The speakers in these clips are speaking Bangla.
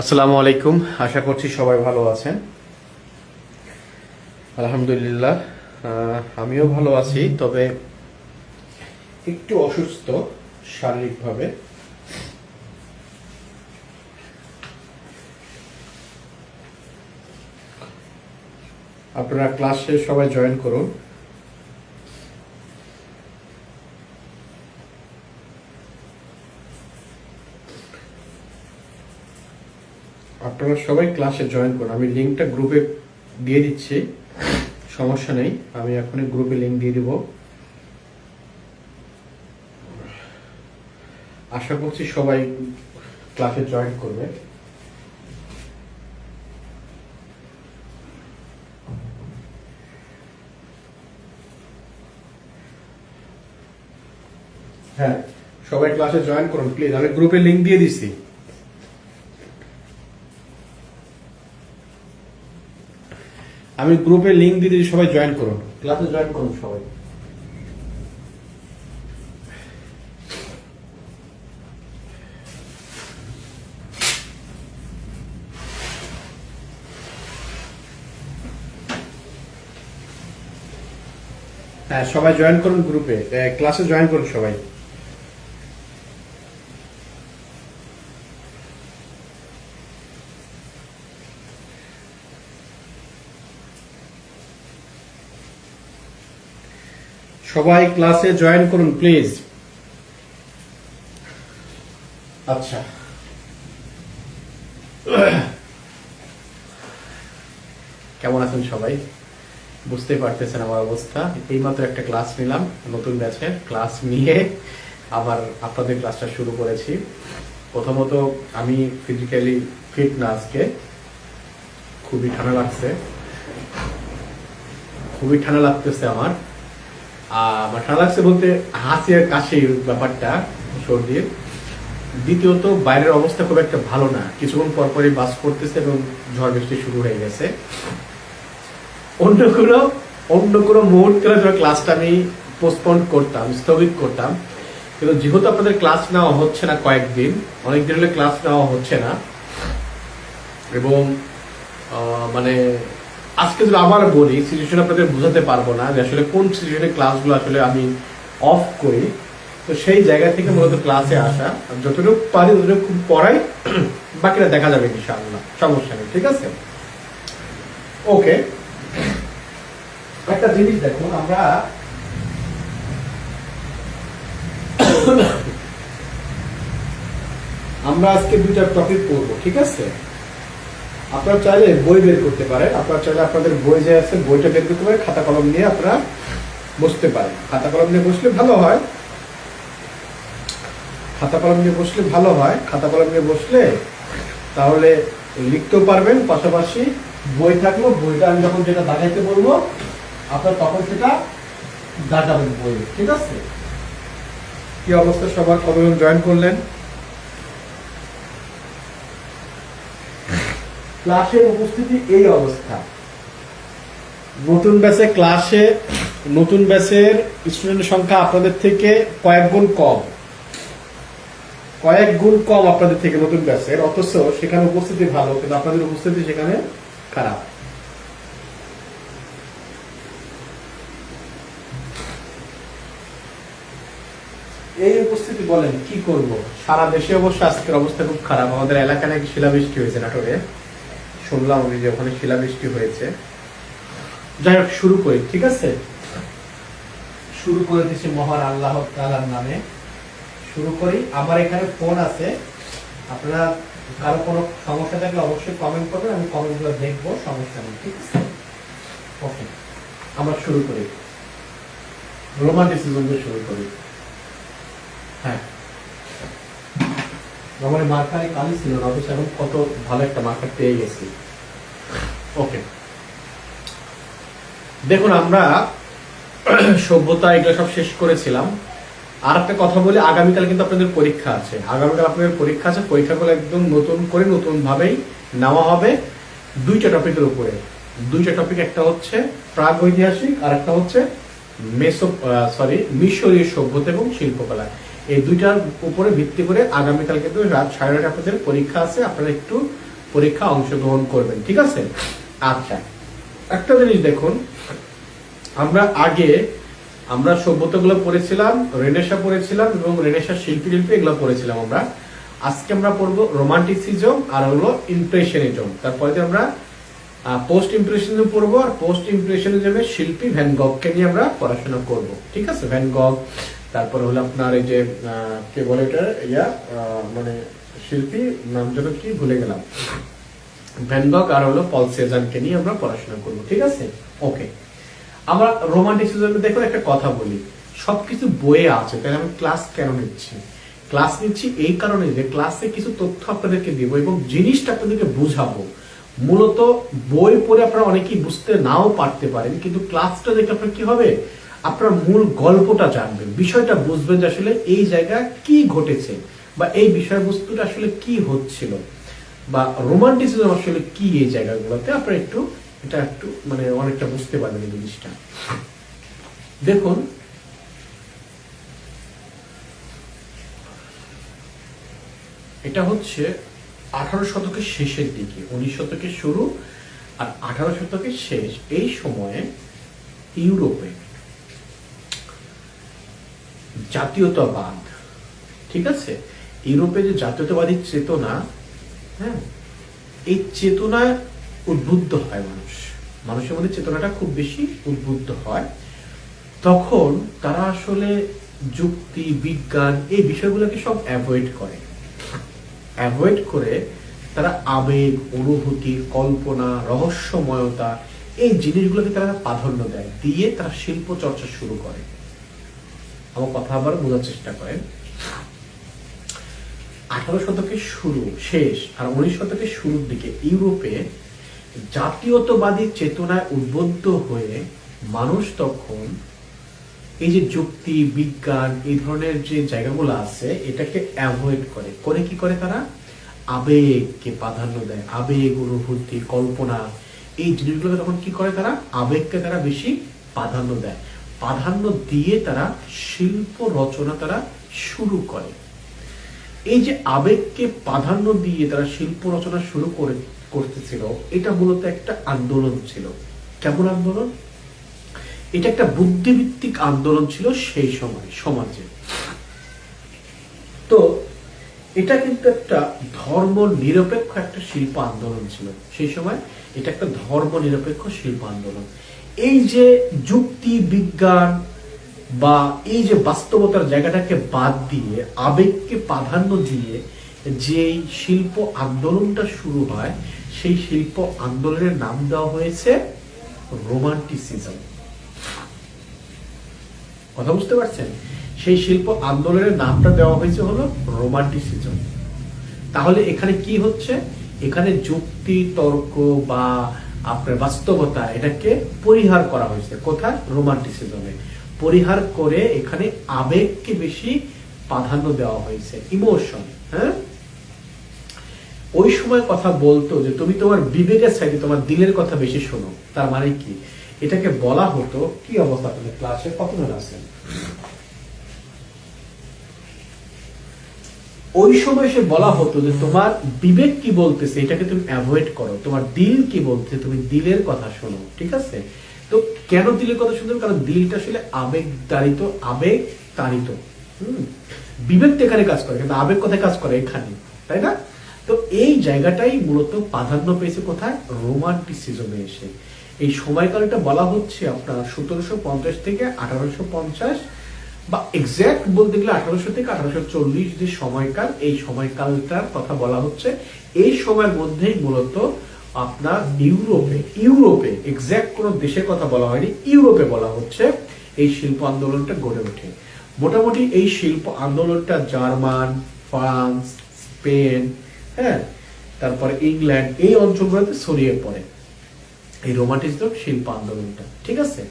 আসসালামু আলাইকুম। আশা করছি সবাই ভালো আছেন। আলহামদুলিল্লাহ, আমিও ভালো আছি, তবে একটু অসুস্থ শারীরিকভাবে। আপনারা ক্লাসে সবাই জয়েন করুন। আপনারা সবাই ক্লাসে জয়েন করুন। আমি লিঙ্কটা গ্রুপে দিয়ে দিচ্ছি, সমস্যা নেই। আমি এখনই গ্রুপে লিঙ্ক দিয়ে দিব। আশা করছি সবাই ক্লাসে জয়েন করবে। হ্যাঁ, সবাই ক্লাসে জয়েন করুন প্লিজ। আমি গ্রুপে লিঙ্ক দিয়ে দিচ্ছি। আমি গ্রুপে লিঙ্ক দিয়ে দিচ্ছি, সবাই জয়েন করুন, ক্লাসে জয়েন করুন সবাই। হ্যাঁ, সবাই জয়েন করুন গ্রুপে, ক্লাসে জয়েন করুন সবাই। সবাই ক্লাসে জয়েন করুন প্লিজ। আচ্ছা, কেমন আছেন সবাই? বুঝতেই পারতেছেন আমার অবস্থা। এইমাত্র একটা ক্লাস নিলাম, নতুন ব্যাচের ক্লাস নিয়ে আবার আপনাদের ক্লাসটা শুরু করেছি। প্রথমত আমি ফিজিক্যালি ফিট না, আজকে খুবই ঠান্ডা লাগছে, খুবই ঠান্ডা লাগতেছে আমার। আমার ঠান্ডা লাগছে বলতে হাসি আর কাশির ব্যাপারটা, সর্দির। দ্বিতীয়ত বাইরের অবস্থা খুব একটা ভালো না, কিছুক্ষণ পরপরই বাস করতেছে এবং ঝড় বৃষ্টি শুরু হয়ে গেছে। অন্য কোনো মুহূর্তে ক্লাসটা আমি পোস্টপন্ড করতাম, স্থগিত করতাম, কিন্তু যেহেতু আপনাদের ক্লাস নেওয়া হচ্ছে না কয়েকদিন, অনেকদিন হলে ক্লাস নেওয়া হচ্ছে না, এবং মানে আজকে যদি আবার বলি সিচুয়েশন আপনাদের বোঝাতে পারবো না যে আসলে কোন সিচুয়েশনে ক্লাসগুলো আসলে আমি অফ করি। তো সেই জায়গা থেকে মূলত ক্লাসে আসা, যতটুকু পারি ততটুকু পড়াই, বাকিটা দেখা যাবে ইনশাআল্লাহ, সমস্যা নেই। ঠিক আছে, ওকে। একটা জিনিস দেখুন, আমরা আজকে দুইটা টপিক পড়বো, ঠিক আছে? আপনারা চাইলে বই বের করতে পারেন, আপনারা চাইলে আপনাদের বই যে আছে বইটা বের করতে পারেন, খাতা কলম নিয়ে আপনারা বসতে পারেন। খাতা কলম নিয়ে বসলে ভালো হয়, খাতা কলম নিয়ে বসলে ভালো হয়। খাতা কলম নিয়ে বসলে তাহলে লিখতেও পারবেন, পাশাপাশি বই থাকলো, বইটা আমি যখন যেটা দাগাইতে বলবো আপনার তখন সেটা দাগাবেন বই, ঠিক আছে? কি অবস্থা সবার, কতজন জয়েন করলেন? ক্লাসের উপস্থিতি এই অবস্থা। নতুন ব্যাচে ক্লাসে, নতুন ব্যাচের স্টুডেন্টের সংখ্যা আপনাদের থেকে কয়েক গুণ কম আপনাদের থেকে নতুন ব্যাচের, অথচ সেখানে উপস্থিতি ভালো, কিন্তু আপনাদের উপস্থিতি সেখানে খারাপ। এই উপস্থিতি বলেন কি করব? সারা দেশে অবশ্য আজকের অবস্থা খুব খারাপ। আমাদের এলাকায় নাকি শিলাবৃষ্টি হয়েছে, নাটোরে শুনলাম আমি যে ওখানে শিলাবৃষ্টি হয়েছে। যাই হোক, শুরু করি, ঠিক আছে? শুরু করে দিচ্ছি মহান আল্লাহ তাআলার নামে। শুরু করি। আমার এখানে ফোন আছে, আপনারা কারো কোনো সমস্যা থাকলে অবশ্যই কমেন্ট করবেন, আমি কমেন্টগুলো দেখবো, সমস্যা নেই, ঠিক আছে? ওকে, আমরা শুরু করি, রোমান্টিসিজম দিয়ে শুরু করি। হ্যাঁ, আমার মার্কারে কালি ছিল না, অথচ এখন কত ভালো একটা মার্কার পেয়ে গেছি। ওকে, দেখুন, আমরা সভ্যতা এগুলো সব শেষ করেছিলাম। আর একটা কথা বলি, আগামীকাল কিন্তু আপনাদের পরীক্ষা আছে। পরীক্ষাগুলো একদম নতুন করে, নতুন ভাবেই নেওয়া হবে দুইটা টপিকের উপরে। দুইটা টপিক, একটা হচ্ছে প্রাগ ঐতিহাসিক, আর একটা হচ্ছে মিশরীয় সভ্যতা এবং শিল্পকলা। এই দুইটার উপরে ভিত্তি করে আগামীকাল কিন্তু রাত 9:30 আপনাদের পরীক্ষা আছে। আপনারা একটু পরীক্ষা অংশগ্রহণ করবেন, ঠিক আছে? আচ্ছা, একটা জিনিস দেখুন, আমরা সভ্যতাগুলো পড়েছিলাম, রেনেসাঁ পড়েছিলাম এবং রেনেসাঁ শিল্পী এগুলো পড়েছিলাম আমরা। আজকে আমরা পড়বো রোমান্টিসিজম আর হলো ইমপ্রেশনিজম। তারপরে আমরা পোস্ট ইমপ্রেশনিজম পড়বো, আর পোস্ট ইমপ্রেশনিজমের শিল্পী ভ্যান গগকে নিয়ে আমরা পড়াশোনা করব, ঠিক আছে? ভ্যান গগ, তারপরে হলো আপনার এই যে কে বলে এটা মানে শিল্পী নাম যেন কি ভুলে গেলাম, ভ্যান গগ আর হলো পল সেজানকে নিয়ে আমরা পড়াশোনা করব, ঠিক আছে? ওকে, আমরা রোমান্টিসিজমে দেখুন একটা কথা বলি, সবকিছু বইয়ে আছে, তাহলে আমি ক্লাস কেন নিচ্ছি? ক্লাস নিচ্ছি এই কারণে যে ক্লাসে কিছু তথ্য আপনাদেরকে দেবো এবং জিনিসটা আপনাদেরকে বুঝাবো। মূলত বই পড়ে আপনারা অনেকেই বুঝতে নাও পারতে পারেন, কিন্তু ক্লাসটা দেখে আপনার কি হবে, আপনার মূল গল্পটা জানবেন, বিষয়টা বুঝবেন যে আসলে এই জায়গায় কি ঘটেছে বা এই বিষয়বস্তুটা আসলে কি হচ্ছিল বা রোমান্টিসিজম আসলে কি এই জায়গাগুলোতে, আপনারা এটা একটু মানে অনেকটা বুঝতে পারবেন এই জিনিসটা। দেখুন, এটা হচ্ছে 18 শতকের শেষের দিকে, 19 শতকের শুরু আর 18 শতকের শেষ। এই সময়ে ইউরোপে জাতীয়তাবাদ, ঠিক আছে, ইউরোপে যে জাতীয়তাবাদী চেতনা, হ্যাঁ, এই চেতনায় উদ্বুদ্ধ হয় মানুষের মধ্যে চেতনাটা খুব বেশি উদ্বুদ্ধ হয়। তখন তারা আসলে যুক্তি, বিজ্ঞান এই বিষয়গুলোকে সব অ্যাভয়েড করে তারা আবেগ, অনুভূতি, কল্পনা, রহস্যময়তা এই জিনিসগুলোকে তারা প্রাধান্য দেয়, দিয়ে তারা শিল্প চর্চা শুরু করে। আমার কথা আবার বোঝার চেষ্টা করেন। 18 শতকের শুরু শেষ আর 19 শতকের শুরুর দিকে ইউরোপে জাতীয়তাবাদী চেতনায় উদ্বুদ্ধ হয়ে মানুষ তখন এই যে যুক্তি, বিজ্ঞান এই ধরনের যে জায়গাগুলো আছে এটাকে অ্যাভয়েড করে কি করে তারা আবেগকে প্রাধান্য দেয়, আবেগ, অনুভূতি, কল্পনা এই জিনিসগুলোকে তখন কি করে, তারা আবেগকে তারা বেশি প্রাধান্য দেয়, প্রাধান্য দিয়ে তারা শিল্প রচনা তারা শুরু করে। এই যে আবেগকে প্রাধান্য দিয়ে তারা শিল্প রচনা শুরু করতেছিল, এটা মূলত একটা আন্দোলন ছিল। কেমন আন্দোলন? এটা একটা বুদ্ধিভিত্তিক আন্দোলন ছিল সেই সময় সমাজে। তো এটা কিন্তু একটা ধর্ম নিরপেক্ষ একটা শিল্প আন্দোলন ছিল সেই সময়। এটা একটা ধর্ম নিরপেক্ষ শিল্প আন্দোলন। এই যে যুক্তি, বিজ্ঞান বা এই যে বাস্তবতার জায়গাটাকে বাদ দিয়ে আবেগকে প্রাধান্য দিয়ে যে শিল্প আন্দোলনটা শুরু হয়, সেই শিল্প আন্দোলনের নাম দেওয়া হয়েছে রোমান্টিসিজম। কথা বুঝতে পারছেন? সেই শিল্প আন্দোলনের নামটা দেওয়া হয়েছে হলো রোমান্টিসিজম। তাহলে এখানে কি হচ্ছে? এখানে যুক্তি, তর্ক বা আপনার বাস্তবতা এটাকে পরিহার করা হয়েছে। কোথায়? রোমান্টিসিজমে পরিহার করে এখানে আবেগকে বেশি প্রাধান্য দেওয়া হয়েছে, ইমোশন। হ্যাঁ, ওই সময় কথা বলতো যে তুমি তোমার বিবেকের সাইডে তোমার দিলের কথা বেশি শোনো। তার মানে কি? এটাকে বলা হতো, কি অবস্থা আপনাদের ক্লাসে কতজন আছেন? ওই সময় সে বলা হতো যে তোমার বিবেক কি বলতেছে এটাকে তুমি অ্যাভয়েড করো, তোমার দিল কি বলতেছে তুমি দিলের কথা শোনো, ঠিক আছে? তো কেন দিলের কথা শুনতে? কারণ দিলটা আসলে আবেগ তাড়িত। বিবেক তো এখানে কাজ করে, কিন্তু আবেগ কোথায় কাজ করে? এখানে, তাই না? তো এই জায়গাটাই মূলত প্রাধান্য পেয়েছে কোথায়? রোমান্টিসিজমে এসে। এই সময়কালটা বলা হচ্ছে আপনার 1750 থেকে 1850 বা এক্সাক্ট বলতে গেলে 1800 থেকে 1840 যে সময়কাল, এই সময়কালটার কথা বলা হচ্ছে। এই সময়ের মধ্যেই মূলত আপনার ইউরোপে এক্সাক্ট কোন দেশের কথা বলা হয়নি, ইউরোপে বলা হচ্ছে এই শিল্প আন্দোলনটা গড়ে ওঠে। মোটামুটি এই শিল্প আন্দোলনটা জার্মান, ফ্রান্স, স্পেন, হ্যাঁ, তারপরে ইংল্যান্ড এই অঞ্চলগুলোতে ছড়িয়ে পড়ে এই রোমান্টিসিজম শিল্প আন্দোলনটা, ঠিক আছে?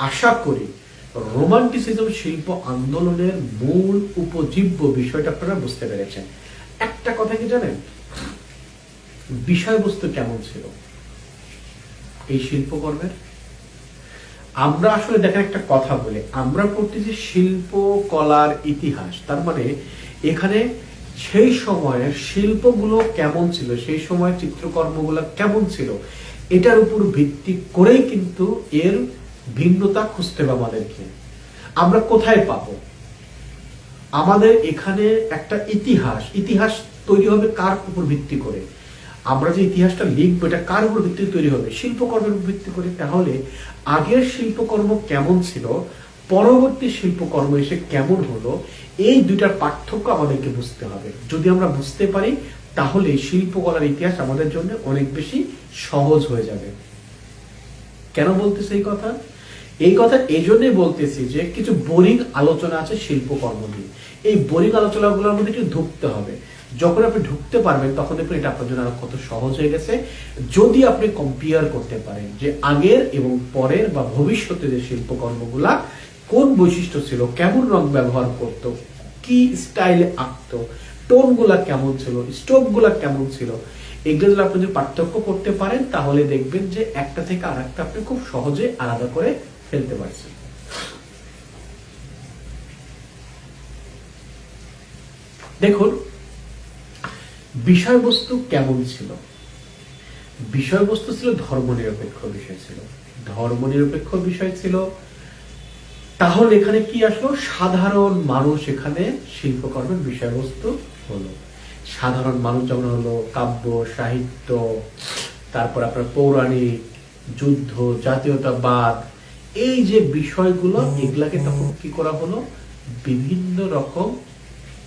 আশা করি রোমান্টিসিজম শিল্প আন্দোলনের মূল উপজীব্য বিষয়টা আপনারা বুঝতে পেরেছেন। একটা কথা কি জানেন, বিষয়বস্তু কেমন ছিল এই শিল্পকর্মের? আমরা আসলে দেখেন একটা কথা বলে, আমরা পড়তেছি শিল্প কলার ইতিহাস, তার মানে এখানে সেই সময়ের শিল্পগুলো কেমন ছিল, সেই সময়ের চিত্রকর্মগুলো কেমন ছিল, এটার উপর ভিত্তি করেই কিন্তু এর ভিন্নতা খুঁজতে হবে আমাদেরকে। আমরা কোথায় পাবো? আমাদের এখানে একটা ইতিহাস তৈরি হবে কার উপর ভিত্তি করে? আমরা যে ইতিহাসটা লিখবো এটা কার উপর ভিত্তি তৈরি হবে? শিল্পকর্মের উপর ভিত্তি করে। তাহলে আগের শিল্পকর্ম কেমন ছিল, পরবর্তী শিল্পকর্ম এসে কেমন হলো, এই দুইটার পার্থক্য আমাদেরকে বুঝতে হবে। যদি আমরা বুঝতে পারি তাহলে শিল্পকলার ইতিহাস আমাদের জন্য অনেক বেশি সহজ হয়ে যাবে। কেন বলতেছি এই কথা? এই কথা এই জন্যই বলতেছি যে কিছু বোরিং আলোচনা আছে শিল্পকর্ম নিয়ে। এই বোরিং আলোচনাগুলোর মধ্যে একটু ঢুকতে হবে। যখন আপনি ঢুকতে পারবেন তখন দেখবেন এটা আপনার জন্য আরো কত সহজ হয়ে গেছে। যদি আপনি কম্পেয়ার করতে পারেন যে আগের এবং পরের বা ভবিষ্যতে যে শিল্পকর্মগুলা কোন বৈশিষ্ট্য ছিল, কেমন রং ব্যবহার করত, কি স্টাইলে আঁকতো, টোনগুলা কেমন ছিল, স্ট্রোকগুলা কেমন ছিল, এগুলো যদি আপনি যদি পার্থক্য করতে পারেন তাহলে দেখবেন যে একটা থেকে আরেকটা আপনি খুব সহজে আলাদা করে ফেলতে পারছেন। দেখুন বিষয়বস্তু কেমন ছিল? বিষয়বস্তু ছিল ধর্মনিরপেক্ষ বিষয় ছিল, ধর্মনিরপেক্ষ বিষয় ছিল। তাহলে এখানে কি আসলো? সাধারণ মানুষ এখানে শিল্পকর্মের বিষয়বস্তু হলো। সাধারণ মানুষ যেমন হলো কাব্য সাহিত্য, তারপর আপনার পৌরাণিক, যুদ্ধ, জাতীয়তাবাদ, এই যে বিষয়গুলো এগুলাকে তখন কি করা হলো? বিভিন্ন রকম